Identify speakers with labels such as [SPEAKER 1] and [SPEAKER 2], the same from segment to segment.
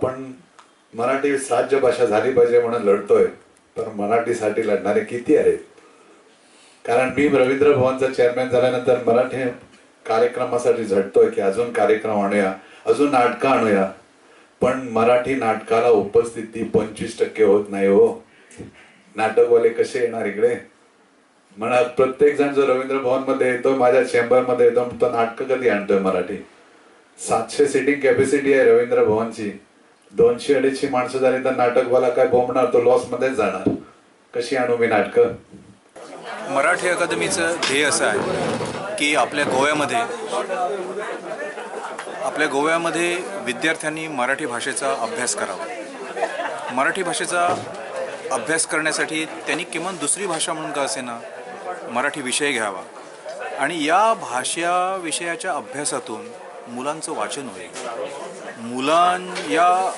[SPEAKER 1] आपण मराठी राज्य भाषा झाली पाहिजे म्हणून लढतोय, पण मराठीसाठी लढणारे किती आहेत? कारण मी रवींद्र भवनचा चेअरमॅन झाल्यानंतर मराठी कार्यक्रमासाठी झटतोय की अजून कार्यक्रम आणूया, अजून नाटकं आणूया, पण मराठी नाटकाला उपस्थिती 25% होत नाही हो. नाटकवाले कसे येणार इकडे? म्हणा प्रत्येक जण जो रवींद्र भवन मध्ये येतो, माझ्या चेंबर मध्ये येतो, तो नाटक कधी आणतोय मराठी? 700 सीटिंग कॅपॅसिटी आहे रवींद्र भवनची. 200-250 माणसं झाली तर नाटकवाला काय बोंबणार? तो लॉस मध्येच जाणार. कशी आणू मी नाटकं?
[SPEAKER 2] मराठी अकादमीचं ध्येय असं आहे की आपल्या गोव्यामध्ये विद्यार्थ्यांनी मराठी भाषेचा अभ्यास करावा. मराठी भाषेचा अभ्यास करण्यासाठी त्यांनी किमान दुसरी भाषा म्हणून का असेना मराठी विषय घ्यावा आणि या विषयाच्या अभ्यासातून मुलांचं वाचन होईल. या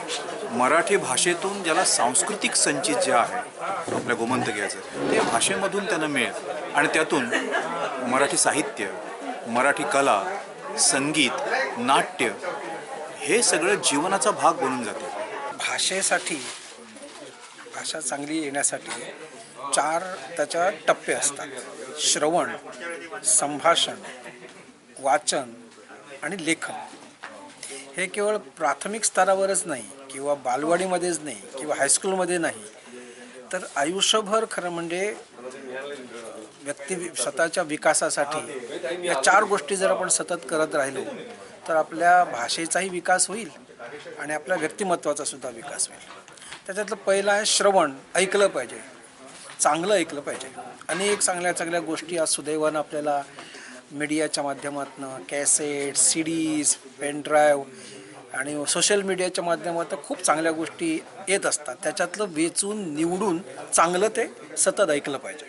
[SPEAKER 2] मराठी भाषेतून ज्याला सांस्कृतिक संचित जे आहे आपल्या गोमंतकीयाचं ते भाषेमधून त्यांना मिळेल आणि त्यातून मराठी साहित्य, मराठी कला, संगीत, नाट्य हे सगळं जीवनाचा भाग बनून जाते.
[SPEAKER 3] भाषा चांगली येण्यासाठी 4 त्याच्या टप्पे असतात: श्रवण, संभाषण, वाचन आणि लेखन. हे केवळ प्राथमिक स्तरावरच नाही किंवा बालवाडीमध्येच नाही किंवा हायस्कूलमध्ये नाही, तर आयुष्यभर खरं म्हणजे व्यक्ती स्वतःच्या विकासासाठी या 4 गोष्टी जर आपण सतत करत राहिलो तर आपल्या भाषेचाही विकास होईल आणि आपल्या व्यक्तिमत्वाचा सुद्धा विकास होईल. त्याच्यातलं पहिलं आहे श्रवण. ऐकलं पाहिजे, चांगलं ऐकलं पाहिजे. अनेक चांगल्या गोष्टी आज सुदैवानं आपल्याला मीडियाच्या माध्यमातून, कॅसेट, CDs, पेनड्राईव्ह आणि सोशल मीडियाच्या माध्यमातून खूप चांगल्या गोष्टी येत असतात. त्याच्यातलं वेचून निवडून चांगलं ते सतत ऐकलं पाहिजे.